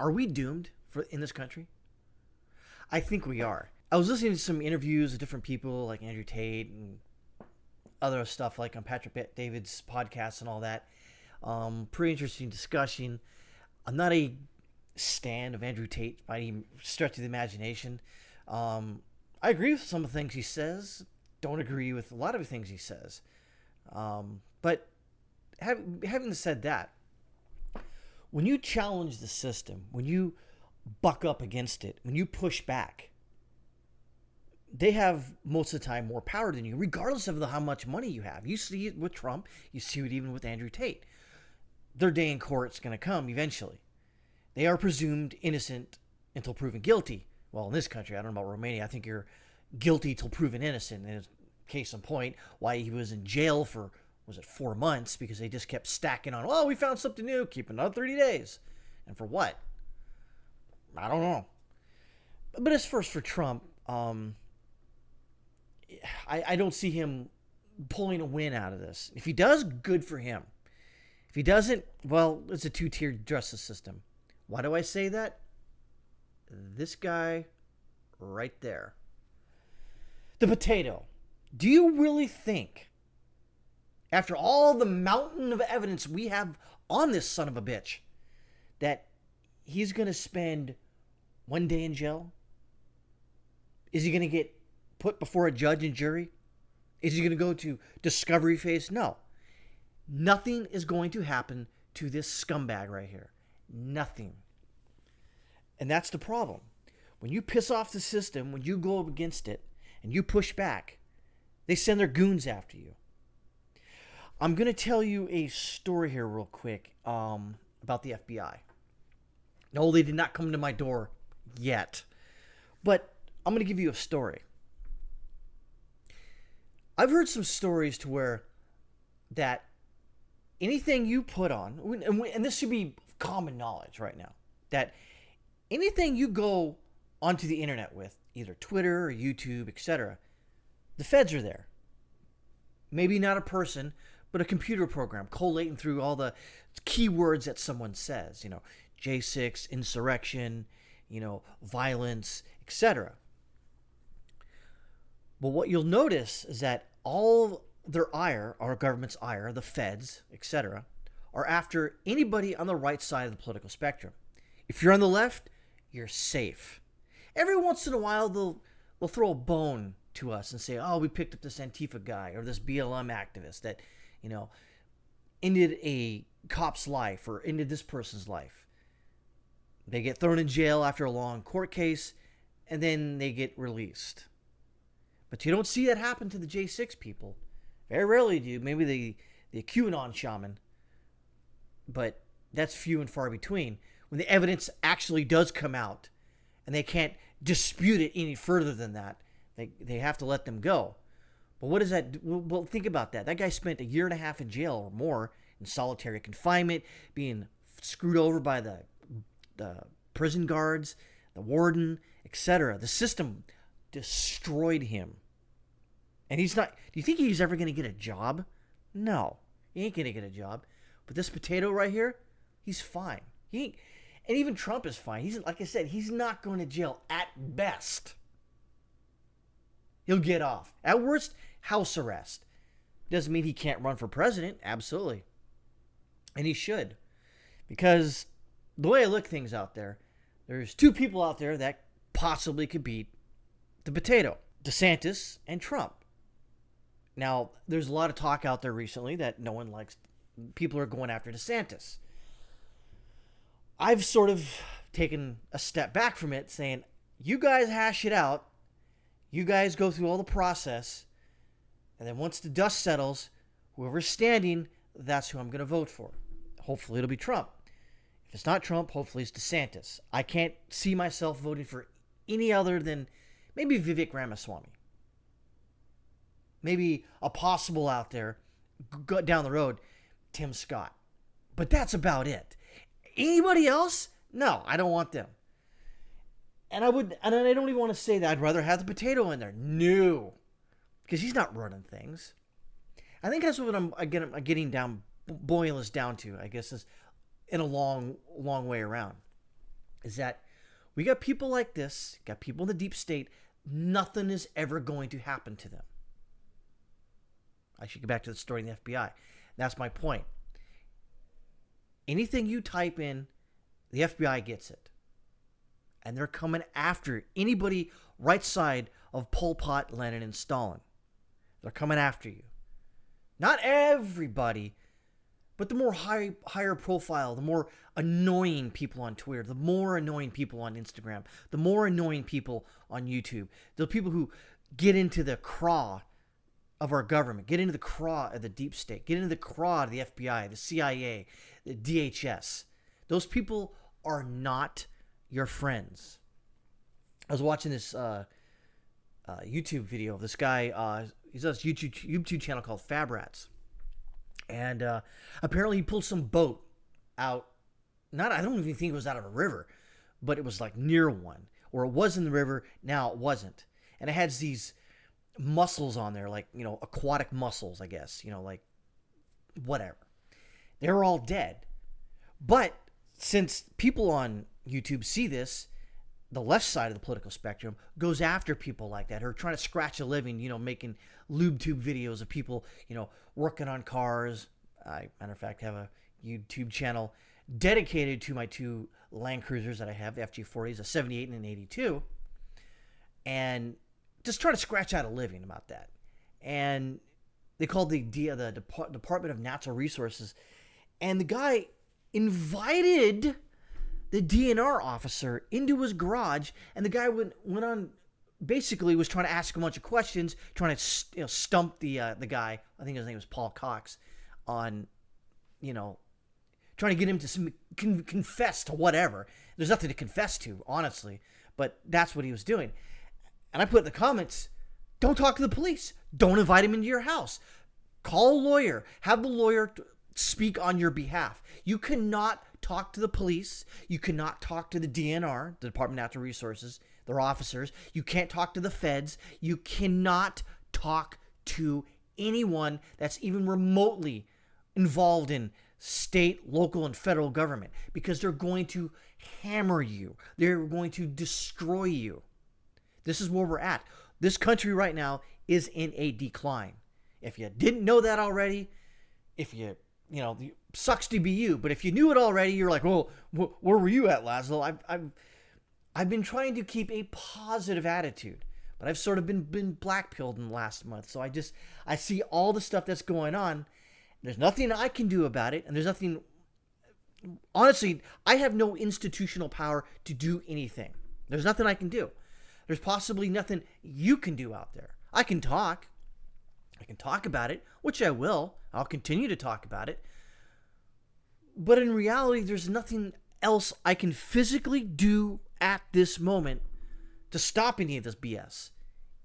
Are we doomed for in this country? I think we are. I was listening to some interviews of different people like Andrew Tate and other stuff like on Patrick David's podcast and all that. Pretty interesting discussion. I'm not a stand of Andrew Tate by any stretch of the imagination. I agree with some of the things he says. Don't agree with a lot of the things he says. But having said that, when you challenge the system, when you buck up against it, when you push back, they have most of the time more power than you, regardless of how much money you have. You see it with Trump. You see it even with Andrew Tate. Their day in court is going to come eventually. They are presumed innocent until proven guilty. Well, in this country, I don't know about Romania. I think you're guilty till proven innocent. And case in point, why he was in jail for, was it 4 months? Because they just kept stacking on, oh, we found something new, keep another 30 days. And for what? I don't know. But as first for Trump, I don't see him pulling a win out of this. If he does, good for him. If he doesn't, well, it's a two-tiered justice system. Why do I say that? This guy right there. The potato. Do you really think, after all the mountain of evidence we have on this son of a bitch, that he's going to spend 1 day in jail? Is he going to get put before a judge and jury? Is he going to go to discovery phase? No. Nothing is going to happen to this scumbag right here. Nothing. And that's the problem. When you piss off the system, when you go against it, and you push back, they send their goons after you. I'm going to tell you a story here real quick about the FBI. No, they did not come to my door yet. But I'm going to give you a story. I've heard some stories to where that anything you put on, and this should be common knowledge right now, that anything you go onto the internet with, either Twitter or YouTube, etc., the feds are there. Maybe not a person, but a computer program collating through all the keywords that someone says, J6, insurrection, violence, etc. But what you'll notice is that all their ire, our government's ire, the feds, etc., are after anybody on the right side of the political spectrum. If you're on the left, you're safe. Every once in a while, they'll throw a bone to us and say, oh, we picked up this Antifa guy or this BLM activist that, ended a cop's life or ended this person's life. They get thrown in jail after a long court case, and then they get released. But you don't see that happen to the J6 people. Very rarely do. Maybe the QAnon shaman. But that's few and far between. When the evidence actually does come out, and they can't dispute it any further than that, they have to let them go. But what is that? Well, think about that. That guy spent 1.5 years in jail or more in solitary confinement, being screwed over by the prison guards, the warden, etc. The system destroyed him. And he's not... Do you think he's ever going to get a job? No. He ain't going to get a job. But this potato right here, he's fine. And even Trump is fine. He's, like I said, he's not going to jail at best. He'll get off. At worst, house arrest. Doesn't mean he can't run for president. Absolutely. And he should. Because the way I look things out there, there's two people out there that possibly could beat the potato. DeSantis and Trump. Now, there's a lot of talk out there recently that no one likes. People are going after DeSantis. I've sort of taken a step back from it, saying, you guys hash it out. You guys go through all the process. And then once the dust settles, whoever's standing, that's who I'm going to vote for. Hopefully it'll be Trump. If it's not Trump, hopefully it's DeSantis. I can't see myself voting for any other than maybe Vivek Ramaswamy. Maybe a possible out there, down the road, Tim Scott. But that's about it. Anybody else? No, I don't want them. And I don't even want to say that. I'd rather have the potato in there. No. Because he's not running things. I think that's what I'm getting down, boiling this down to, I guess, is in a long way around. is that we got people like this, got people in the deep state, nothing is ever going to happen to them. I should get back to the story in the FBI. That's my point. Anything you type in, the FBI gets it. And they're coming after anybody right side of Pol Pot, Lenin, and Stalin. They're coming after you. Not everybody, but the more higher profile, the more annoying people on Twitter, the more annoying people on Instagram, the more annoying people on YouTube, the people who get into the craw of our government, get into the craw of the deep state, get into the craw of the FBI, the CIA, the DHS. Those people are not your friends. I was watching this YouTube video of this guy. He does a YouTube channel called Fab Rats. And apparently he pulled some boat out. I don't even think it was out of a river, but it was like near one. Or it was in the river, now it wasn't. And it had these mussels on there, like, aquatic mussels, I guess. Like, whatever. They were all dead. But since people on YouTube see this, the left side of the political spectrum goes after people like that who are trying to scratch a living, making lube tube videos of people, working on cars. I, matter of fact, have a YouTube channel dedicated to my two Land Cruisers that I have, the FG40s, a 78 and an 82, and just trying to scratch out a living about that. And they called the Department of Natural Resources, and the guy invited the DNR officer into his garage, and the guy went on, basically was trying to ask a bunch of questions, trying to stump the guy, I think his name was Paul Cox, on, trying to get him to confess to whatever. There's nothing to confess to, honestly, but that's what he was doing. And I put in the comments, don't talk to the police. Don't invite him into your house. Call a lawyer. Have the lawyer speak on your behalf. You cannot talk to the police. You cannot talk to the DNR, the Department of Natural Resources, their officers. You can't talk to the feds. You cannot talk to anyone that's even remotely involved in state, local, and federal government, because they're going to hammer you. They're going to destroy you. This is where we're at. This country right now is in a decline. If you didn't know that already, sucks to be you, but if you knew it already, you're like, well, where were you at, Laszlo? I've been trying to keep a positive attitude, but I've sort of been black-pilled in the last month. So I see all the stuff that's going on. There's nothing I can do about it, and there's nothing, honestly, I have no institutional power to do anything. There's nothing I can do. There's possibly nothing you can do out there. I can talk about it, which I will. I'll continue to talk about it. But in reality, there's nothing else I can physically do at this moment to stop any of this BS.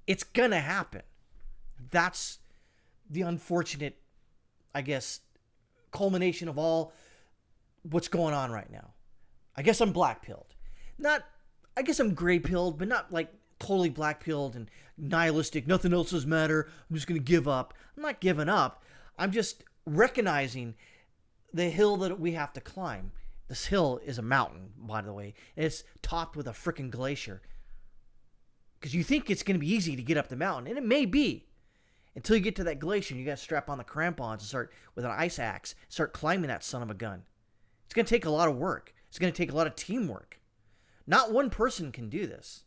It's gonna happen. That's the unfortunate, I guess, culmination of all what's going on right now. I guess I'm black-pilled. I guess I'm gray-pilled, but not like totally black-pilled and nihilistic. Nothing else does matter. I'm just gonna give up. I'm not giving up. I'm just recognizing the hill that we have to climb. This hill is a mountain, by the way. And it's topped with a freaking glacier. Because you think it's going to be easy to get up the mountain, and it may be. Until you get to that glacier, you got to strap on the crampons and start with an ice axe, start climbing that son of a gun. It's going to take a lot of work. It's going to take a lot of teamwork. Not one person can do this.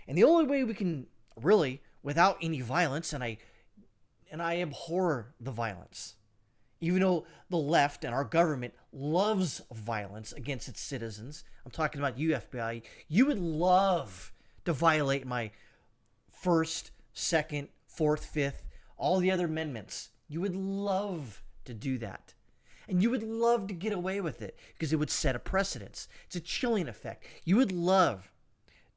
And the only way we can really, without any violence, and I abhor the violence, even though the left and our government loves violence against its citizens. I'm talking about you, FBI. You would love to violate my First, Second, Fourth, Fifth, all the other amendments. You would love to do that. And you would love to get away with it because it would set a precedence. It's a chilling effect. You would love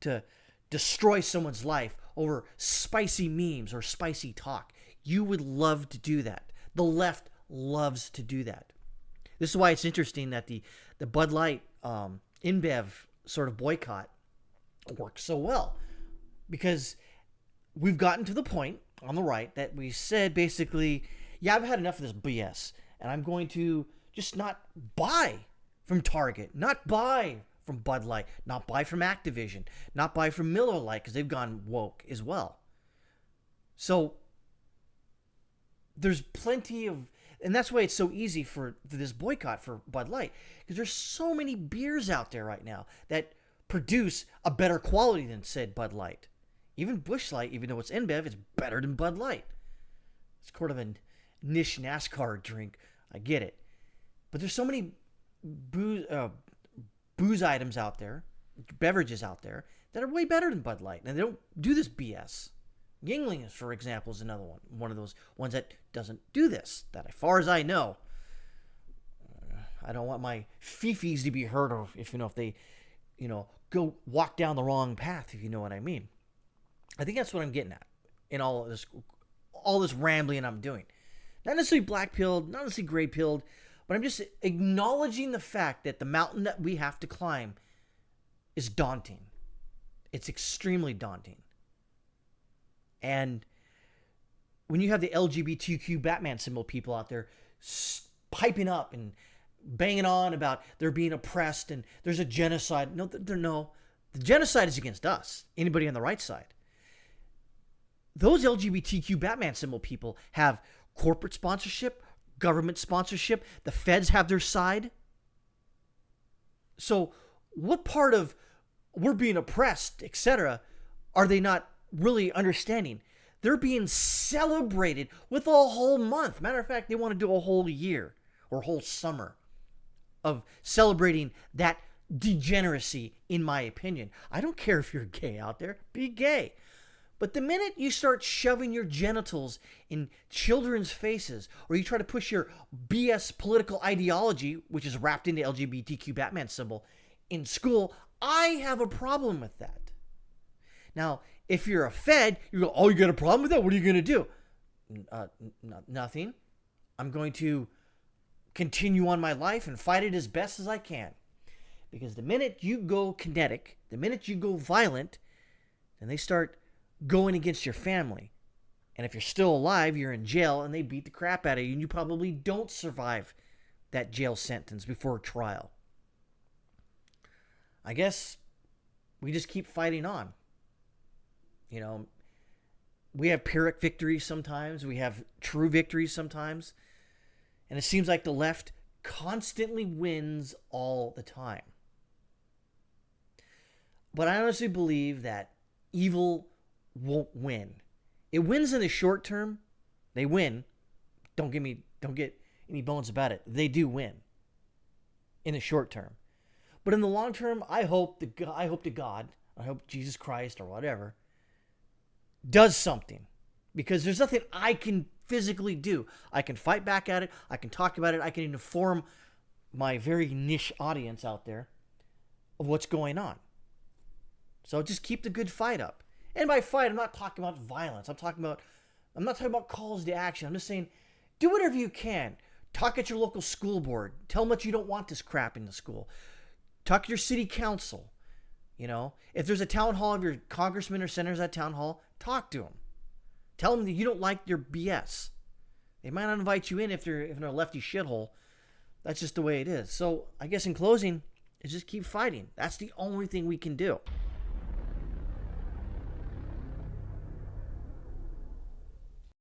to destroy someone's life over spicy memes or spicy talk. You would love to do that. The left loves to do that. This is why it's interesting that the Bud Light InBev sort of boycott works so well, because we've gotten to the point on the right that we said basically, yeah, I've had enough of this BS, and I'm going to just not buy from Target, not buy from Bud Light, not buy from Activision, not buy from Miller Lite because they've gone woke as well. So there's plenty of, and that's why it's so easy for this boycott for Bud Light, because there's so many beers out there right now that produce a better quality than said Bud Light. Even Busch Light, even though it's InBev, it's better than Bud Light. It's kind of a niche NASCAR drink. I get it. But there's so many booze items out there, beverages out there, that are way better than Bud Light. And they don't do this BS. Yuengling, for example, is another one of those ones that doesn't do this, that as far as I know. I don't want my fifis to be heard of if they, go walk down the wrong path, if you know what I mean. I think that's what I'm getting at in all this rambling I'm doing. Not necessarily black-pilled, not necessarily gray-pilled, but I'm just acknowledging the fact that the mountain that we have to climb is daunting. It's extremely daunting. And when you have the LGBTQ Batman symbol people out there piping up and banging on about they're being oppressed and there's a genocide. No, the genocide is against us, anybody on the right side. Those LGBTQ Batman symbol people have corporate sponsorship, government sponsorship. The feds have their side. So what part of we're being oppressed, etc., are they not really understanding? They're being celebrated with a whole month. Matter of fact, they want to do a whole year or whole summer of celebrating that degeneracy, in my opinion. I don't care if you're gay out there. Be gay. But the minute you start shoving your genitals in children's faces, or you try to push your BS political ideology, which is wrapped in the LGBTQ Batman symbol, in school, I have a problem with that. Now, if you're a Fed, you go, oh, you got a problem with that? What are you going to do? Nothing. I'm going to continue on my life and fight it as best as I can. Because the minute you go kinetic, the minute you go violent, then they start going against your family. And if you're still alive, you're in jail and they beat the crap out of you and you probably don't survive that jail sentence before trial. I guess we just keep fighting on. We have Pyrrhic victories sometimes. We have true victories sometimes. And it seems like the left constantly wins all the time. But I honestly believe that evil won't win. It wins in the short term. They win. Don't get any bones about it. They do win in the short term. But in the long term, I hope to God, I hope Jesus Christ or whatever does something, because there's nothing I can physically do. I can fight back at it. I can talk about it. I can inform my very niche audience out there of what's going on. So just keep the good fight up. And by fight, I'm not talking about violence. I'm not talking about calls to action. I'm just saying, do whatever you can. Talk at your local school board. Tell them that you don't want this crap in the school. Talk to your city council. If there's a town hall of your congressman or senators at town hall, talk to them. Tell them that you don't like their BS. They might not invite you in if they're a lefty shithole. That's just the way it is. So I guess in closing, is just keep fighting. That's the only thing we can do.